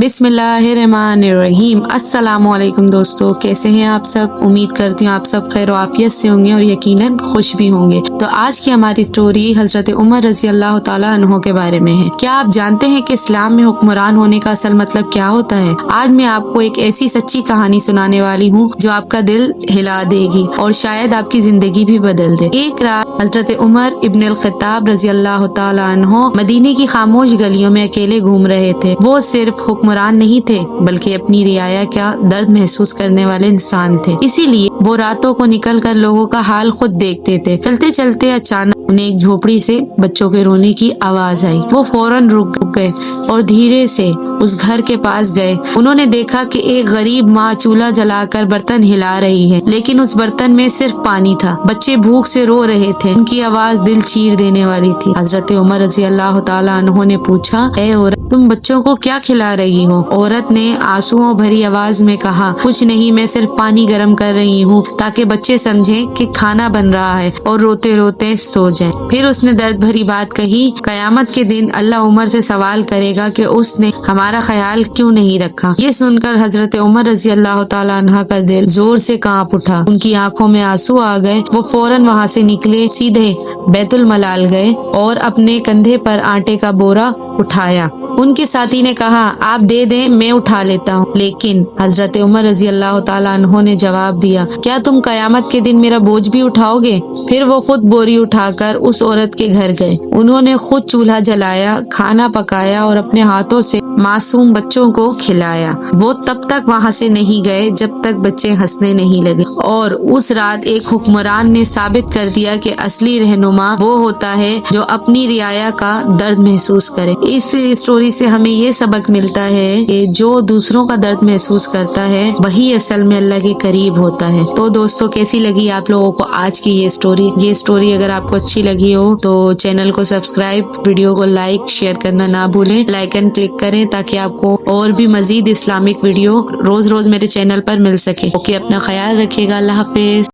बिस्मिल्लाहिर्रहमानिर्रहीम। अस्सलाम वालेकुम दोस्तों, कैसे हैं आप सब। उम्मीद करती हूँ आप सब खैर आफियत से होंगे और यकीनन खुश भी होंगे। तो आज की हमारी स्टोरी हजरत उमर रजी अल्लाह ताला अन्हो के बारे में है। क्या आप जानते हैं कि इस्लाम में हुक्मरान होने का असल मतलब क्या होता है। आज मैं आपको एक ऐसी सच्ची कहानी सुनाने वाली हूँ जो आपका दिल हिला देगी और शायद आपकी जिंदगी भी बदल दे। एक रात हजरत उमर इब्न अल खत्ताब रजी अल्लाह ताला अन्हो मदीने की खामोश गलियों में अकेले घूम रहे थे। वो सिर्फ हुक्मरान नहीं थे बल्कि अपनी रियाया का दर्द महसूस करने वाले इंसान थे। इसीलिए वो रातों को निकल कर लोगों का हाल खुद देखते थे। चलते चलते अचानक उन्हें एक झोपड़ी से बच्चों के रोने की आवाज आई। वो फौरन रुक गए और धीरे से उस घर के पास गए। उन्होंने देखा कि एक गरीब माँ चूल्हा जलाकर बर्तन हिला रही है, लेकिन उस बर्तन में सिर्फ पानी था। बच्चे भूख से रो रहे थे, उनकी आवाज दिल चीर देने वाली थी। हजरत उमर रजी अल्लाह ताला अन्हो ने पूछा, ए औरत, तुम बच्चों को क्या खिला रही हो। औरत ने आंसुओं भरी आवाज में कहा, कुछ नहीं, मैं सिर्फ पानी गर्म कर रही हूँ ताकि बच्चे समझें कि खाना बन रहा है और रोते रोते सो जाएं। फिर उसने दर्द भरी बात कही, कयामत के दिन अल्लाह उमर से सवाल करेगा कि उसने हमारा ख्याल क्यों नहीं रखा। ये सुनकर हजरत उमर रजी अल्लाह ताला अन्हा का दिल जोर से कांप उठा। उनकी आंखों में आंसू आ गए। वो फौरन वहाँ से निकले, सीधे बैतुल मलाल गए और अपने कंधे पर आटे का बोरा उठाया। उनके साथी ने कहा, आप दे दें, मैं उठा लेता हूँ। लेकिन हजरत उमर रजी अल्लाह ताला अन्हो ने जवाब दिया, क्या तुम कयामत के दिन मेरा बोझ भी उठाओगे। फिर वो खुद बोरी उठाकर उस औरत के घर गए। उन्होंने खुद चूल्हा जलाया, खाना पकाया और अपने हाथों से मासूम बच्चों को खिलाया। वो तब तक वहाँ से नहीं गए जब तक बच्चे हंसने नहीं लगे। और उस रात एक हुक्मरान ने साबित कर दिया कि असली रहनुमा वो होता है जो अपनी रियाया का दर्द महसूस करे। इस स्टोरी से हमें ये सबक मिलता है कि जो दूसरों का दर्द महसूस करता है वही असल में अल्लाह के करीब होता है। तो दोस्तों, कैसी लगी आप लोगों को आज की ये स्टोरी अगर आपको अच्छी लगी हो तो चैनल को सब्सक्राइब, वीडियो को लाइक शेयर करना ना भूलें। लाइकन क्लिक करें ताकि आपको और भी मजीद इस्लामिक वीडियो रोज रोज मेरे चैनल पर मिल सके। ओके, अपना ख्याल रखिएगा। अल्लाह हाफिज।